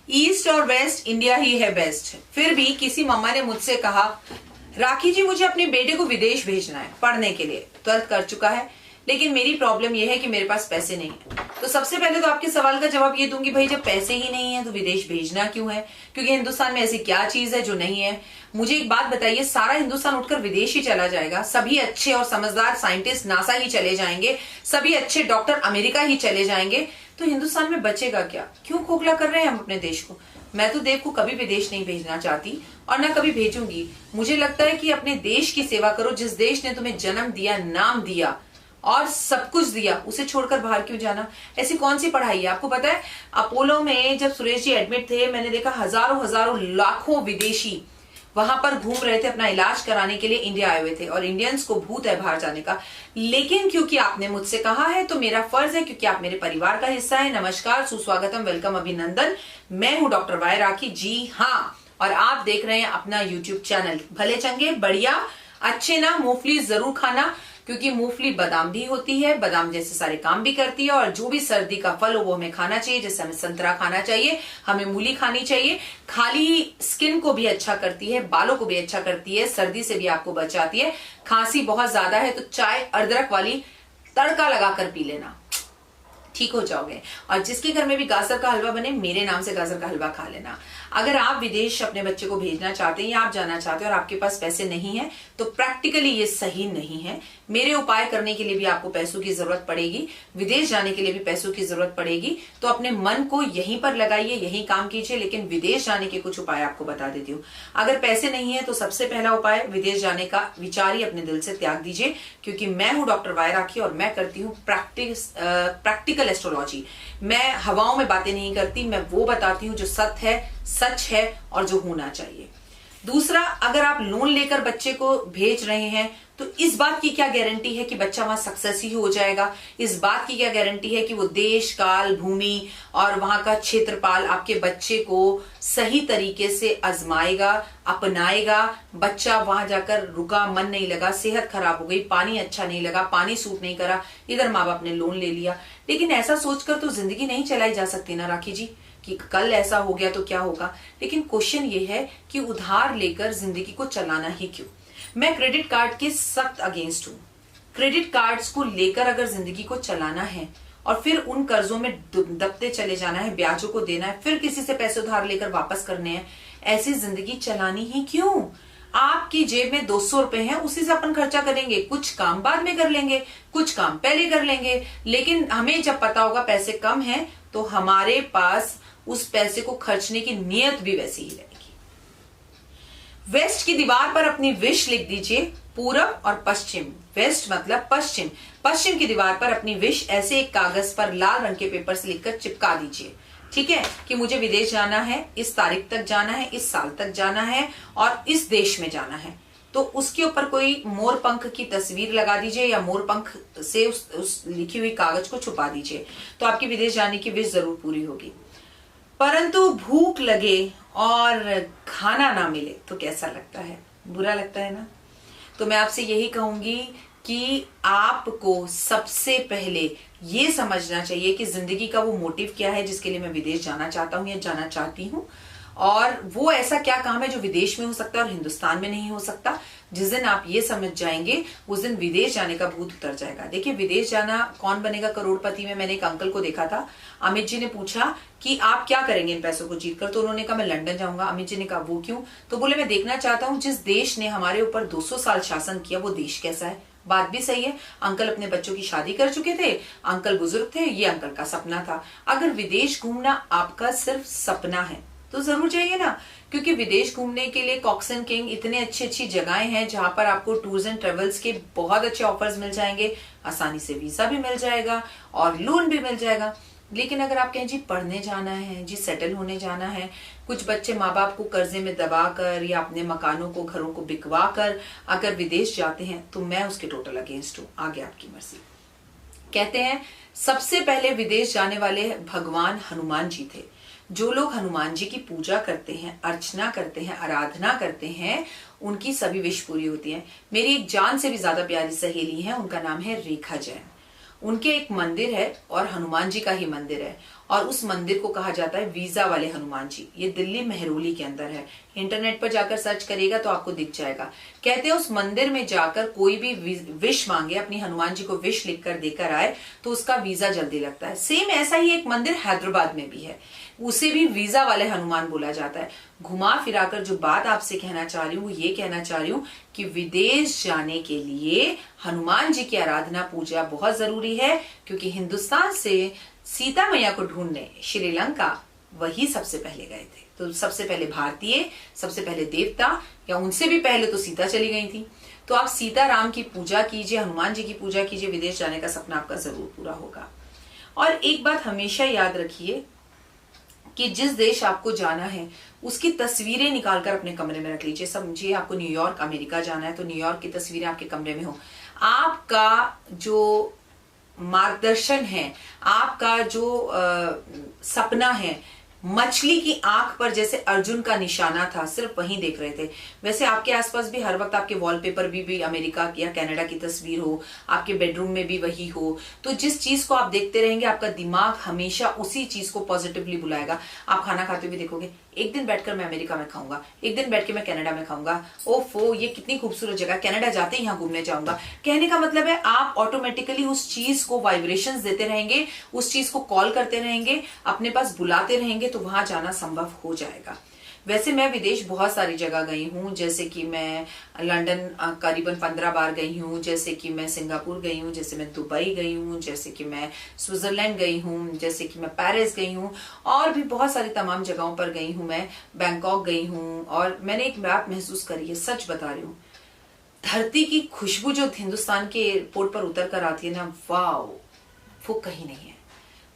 East और waste India ही है best. फिर भी किसी मम्मा ने मुझसे कहा, राखी जी मुझे अपने बेटे को विदेश भेजना है पढ़ने के लिए, तुरंत कर चुका है, लेकिन मेरी प्रॉब्लम यह है कि मेरे पास पैसे नहीं है। तो सबसे पहले तो आपके सवाल का जवाब ये दूंगी, भाई जब पैसे ही नहीं है तो विदेश भेजना क्यों है? क्योंकि हिंदुस्तान में ऐसी क्या चीज है जो नहीं है? मुझे एक बात बताइए, सारा हिंदुस्तान उठकर विदेश ही चला जाएगा? सभी अच्छे और समझदार साइंटिस्ट नासा ही चले जाएंगे, सभी अच्छे डॉक्टर अमेरिका ही चले जाएंगे, तो हिंदुस्तान में बचेगा क्या? क्यों खोखला कर रहे हैं हम अपने देश को? मैं तो देव को कभी विदेश नहीं भेजना चाहती और ना कभी भेजूंगी। मुझे लगता है कि अपने देश की सेवा करो। जिस देश ने तुम्हें जन्म दिया, नाम दिया और सब कुछ दिया, उसे छोड़कर बाहर क्यों जाना? ऐसी कौन सी पढ़ाई है? आपको पता है अपोलो में जब सुरेश जी एडमिट थे, मैंने देखा हजारों हजारों लाखों विदेशी वहां पर घूम रहे थे, अपना इलाज कराने के लिए इंडिया आए हुए थे, और इंडियंस को भूत है बाहर जाने का। लेकिन क्योंकि आपने मुझसे कहा है तो मेरा फर्ज है, क्योंकि आप मेरे परिवार का हिस्सा है। नमस्कार, सुस्वागतम, वेलकम, अभिनंदन। मैं हूं डॉक्टर वाई राखी, जी हाँ, और आप देख रहे हैं अपना यूट्यूब चैनल। भले चंगे बढ़िया अच्छे ना, मूंगफली जरूर खाना, क्योंकि मूंगफली बादाम भी होती है, बादाम जैसे सारे काम भी करती है, और जो भी सर्दी का फल हो वो हमें खाना चाहिए। जैसे हमें संतरा खाना चाहिए, हमें मूली खानी चाहिए। खाली स्किन को भी अच्छा करती है, बालों को भी अच्छा करती है, सर्दी से भी आपको बचाती है। खांसी बहुत ज्यादा है तो चाय अदरक वाली तड़का लगाकर पी लेना, ठीक हो जाओगे। और जिसके घर में भी गाजर का हलवा बने, मेरे नाम से गाजर का हलवा खा लेना। अगर आप विदेश अपने बच्चे को भेजना चाहते हैं या आप जाना चाहते हैं और आपके पास पैसे नहीं है, तो प्रैक्टिकली ये सही नहीं है। मेरे उपाय करने के लिए भी आपको पैसों की जरूरत पड़ेगी, विदेश जाने के लिए भी पैसों की जरूरत पड़ेगी। तो अपने मन को यहीं पर लगाइए, यहीं काम कीजिए। लेकिन विदेश जाने के कुछ उपाय आपको बता देती हूँ। अगर पैसे नहीं है तो सबसे पहला उपाय, विदेश जाने का विचार ही अपने दिल से त्याग दीजिए, क्योंकि मैं हूं डॉक्टर वाई राखी और मैं करती हूँ प्रैक्टिकल एस्ट्रोलॉजी। मैं हवाओं में बातें नहीं करती, मैं वो बताती हूँ जो सत्य है, सच है और जो होना चाहिए। दूसरा, अगर आप लोन लेकर बच्चे को भेज रहे हैं तो इस बात की क्या गारंटी है कि बच्चा वहां सक्सेस ही हो जाएगा? इस बात की क्या गारंटी है कि वो देश, काल, भूमि और वहां का क्षेत्रपाल आपके बच्चे को सही तरीके से आजमाएगा, अपनाएगा? बच्चा वहां जाकर रुका, मन नहीं लगा, सेहत खराब हो गई, पानी अच्छा नहीं लगा, पानी सूट नहीं करा, इधर माँ बाप ने लोन ले लिया। लेकिन ऐसा सोचकर तो जिंदगी नहीं चलाई जा सकती ना राखी जी, कि कल ऐसा हो गया तो क्या होगा। लेकिन क्वेश्चन ये है कि उधार लेकर जिंदगी को चलाना ही क्यों? मैं क्रेडिट कार्ड के सख्त अगेंस्ट हूं। क्रेडिट कार्ड्स को लेकर अगर जिंदगी को चलाना है और फिर उन कर्जों में दबते चले जाना है, ब्याजों को देना है, फिर किसी से पैसे उधार लेकर वापस करने हैं, ऐसी जिंदगी चलानी ही क्यों? आपकी जेब में 200 रुपए हैं, उसी से अपन खर्चा करेंगे। कुछ काम बाद में कर लेंगे, कुछ काम पहले कर लेंगे, लेकिन हमें जब पता होगा पैसे कम हैं तो हमारे पास उस पैसे को खर्चने की नीयत भी वैसी ही रहेगी। वेस्ट की दीवार पर अपनी विश लिख दीजिए, पूरब और पश्चिम। वेस्ट मतलब पश्चिम, पश्चिम की दीवार पर अपनी विश ऐसे एक कागज पर लाल रंग के पेपर से लिखकर चिपका दीजिए, ठीक है? कि मुझे विदेश जाना है, इस तारीख तक जाना है, इस साल तक जाना है और इस देश में जाना है। तो उसके ऊपर कोई मोर पंख की तस्वीर लगा दीजिए या मोर पंख से उस लिखी हुई कागज को छुपा दीजिए, तो आपकी विदेश जाने की विश जरूर पूरी होगी। परंतु भूख लगे और खाना ना मिले तो कैसा लगता है? बुरा लगता है ना? तो मैं आपसे यही कहूंगी कि आपको सबसे पहले ये समझना चाहिए कि जिंदगी का वो मोटिव क्या है जिसके लिए मैं विदेश जाना चाहता हूं या जाना चाहती हूं, और वो ऐसा क्या काम है जो विदेश में हो सकता है और हिंदुस्तान में नहीं हो सकता। जिस दिन आप ये समझ जाएंगे उस दिन विदेश जाने का भूत उतर जाएगा। देखिए, विदेश जाना कौन बनेगा करोड़पति में मैंने एक अंकल को देखा था। अमित जी ने पूछा कि आप क्या करेंगे इन पैसों को जीतकर, तो उन्होंने कहा मैं लंदन जाऊंगा। अमित जी ने कहा वो क्यों? तो बोले मैं देखना चाहता हूं जिस देश ने हमारे ऊपर 200 साल शासन किया वो देश कैसा है। बात भी सही है। अंकल अपने बच्चों की शादी कर चुके थे, अंकल बुजुर्ग थे, ये अंकल का सपना था। अगर विदेश घूमना आपका सिर्फ सपना है तो जरूर जाइए ना, क्योंकि विदेश घूमने के लिए कॉक्स एंड किंग इतने अच्छी अच्छी जगहें हैं जहां पर आपको टूर्स एंड ट्रेवल्स के बहुत अच्छे ऑफर्स मिल जाएंगे, आसानी से वीजा भी मिल जाएगा और लोन भी मिल जाएगा। लेकिन अगर आप कहें जी पढ़ने जाना है, जी सेटल होने जाना है, कुछ बच्चे माँ बाप को कर्जे में दबाकर या अपने मकानों को, घरों को बिकवा कर अगर विदेश जाते हैं तो मैं उसके टोटल अगेंस्ट हूं। आगे आपकी मर्जी। कहते हैं सबसे पहले विदेश जाने वाले भगवान हनुमान जी थे। जो लोग हनुमान जी की पूजा करते हैं, अर्चना करते हैं, आराधना करते हैं, उनकी सभी विश पूरी होती है। मेरी एक जान से भी ज्यादा प्यारी सहेली है, उनका नाम है रेखा जैन। उनके एक मंदिर है और हनुमान जी का ही मंदिर है, और उस मंदिर को कहा जाता है वीजा वाले हनुमान जी। ये दिल्ली मेहरौली के अंदर है। इंटरनेट पर जाकर सर्च करिएगा तो आपको दिख जाएगा। कहते हैं उस मंदिर में जाकर कोई भी विश मांगे, अपनी हनुमान जी को विश लिखकर देकर आए तो उसका वीजा जल्दी लगता है। सेम ऐसा ही एक मंदिर हैदराबाद में भी है, उसे भी वीजा वाले हनुमान बोला जाता है। घुमा फिराकर जो बात आपसे कहना चाह रही हूँ वो ये कहना चाह रही हूँ कि विदेश जाने के लिए हनुमान जी की आराधना पूजा बहुत जरूरी है, क्योंकि हिंदुस्तान से सीता मैया को ढूंढने श्रीलंका वही सबसे पहले गए थे। तो सबसे पहले भारतीय, सबसे पहले देवता, या उनसे भी पहले तो सीता चली गई थी। तो आप सीता राम की पूजा कीजिए, हनुमान जी की पूजा कीजिए, विदेश जाने का सपना आपका जरूर पूरा होगा। और एक बात हमेशा याद रखिए कि जिस देश आपको जाना है उसकी तस्वीरें निकालकर अपने कमरे में रख लीजिए। समझिए आपको न्यूयॉर्क अमेरिका जाना है तो न्यूयॉर्क की तस्वीरें आपके कमरे में हो। आपका जो मार्गदर्शन है, आपका जो सपना है, मछली की आंख पर जैसे अर्जुन का निशाना था, सिर्फ वहीं देख रहे थे, वैसे आपके आसपास भी हर वक्त आपके वॉलपेपर भी अमेरिका या कनाडा की तस्वीर हो, आपके बेडरूम में भी वही हो। तो जिस चीज को आप देखते रहेंगे आपका दिमाग हमेशा उसी चीज को पॉजिटिवली बुलाएगा। आप खाना खाते हुए देखोगे, एक दिन बैठकर मैं अमेरिका में खाऊंगा, एक दिन बैठ के मैं कनाडा में खाऊंगा, ओफो ये कितनी खूबसूरत जगह, कनाडा जाते ही यहाँ घूमने जाऊंगा। कहने का मतलब है आप ऑटोमेटिकली उस चीज को वाइब्रेशंस देते रहेंगे, उस चीज को कॉल करते रहेंगे, अपने पास बुलाते रहेंगे, तो वहां जाना संभव हो जाएगा। वैसे मैं विदेश बहुत सारी जगह गई हूँ, जैसे कि मैं लंदन करीबन 15 बार गई हूँ, जैसे कि मैं सिंगापुर गई हूँ, जैसे मैं दुबई गई हूँ, जैसे कि मैं स्विट्जरलैंड गई हूँ, जैसे कि मैं पेरिस गई हूँ, और भी बहुत सारी तमाम जगहों पर गई हूँ। मैं बैंकॉक गई हूँ और मैंने एक बात महसूस करी है, सच बता रही हूँ, धरती की खुशबू जो हिंदुस्तान के एयरपोर्ट पर उतर कर आती है ना, वाओ, वो कहीं नहीं है।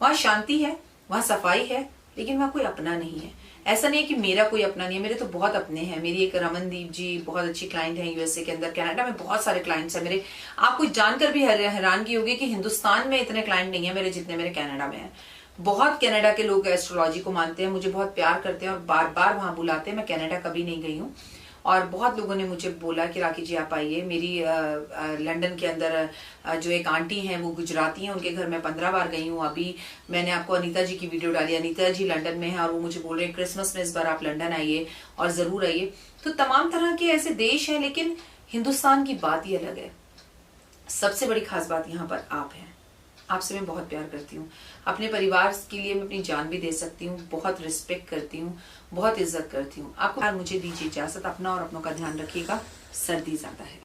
वहां शांति है, वहां सफाई है, लेकिन वहां कोई अपना नहीं है। ऐसा नहीं है कि मेरा कोई अपना नहीं है, मेरे तो बहुत अपने हैं। मेरी एक रमनदीप जी बहुत अच्छी क्लाइंट है यूएसए के अंदर, कनाडा में बहुत सारे क्लाइंट्स हैं मेरे। आपको जानकर भी हैरानगी होगी कि हिंदुस्तान में इतने क्लाइंट नहीं है मेरे जितने मेरे कनाडा में हैं। बहुत कनाडा के लोग एस्ट्रोलॉजी को मानते हैं, मुझे बहुत प्यार करते हैं और बार बार वहां बुलाते हैं। मैं कनाडा कभी नहीं गई हूँ और बहुत लोगों ने मुझे बोला कि राखी जी आप आइए। मेरी लंदन के अंदर जो एक आंटी हैं वो गुजराती हैं, उनके घर मैं 15 बार गई हूँ। अभी मैंने आपको अनीता जी की वीडियो डाली, अनीता जी लंदन में है और वो मुझे बोल रहे हैं क्रिसमस में इस बार आप लंदन आइए और जरूर आइए। तो तमाम तरह के ऐसे देश हैं, लेकिन हिंदुस्तान की बात ही अलग है। सबसे बड़ी खास बात यहाँ पर आप हैं। आपसे मैं बहुत प्यार करती हूँ, अपने परिवार के लिए मैं अपनी जान भी दे सकती हूँ, बहुत रिस्पेक्ट करती हूँ, बहुत इज्जत करती हूँ। आपको मुझे दीजिए इजाजत, अपना और अपनों का ध्यान रखिएगा। सर्दी ज्यादा है।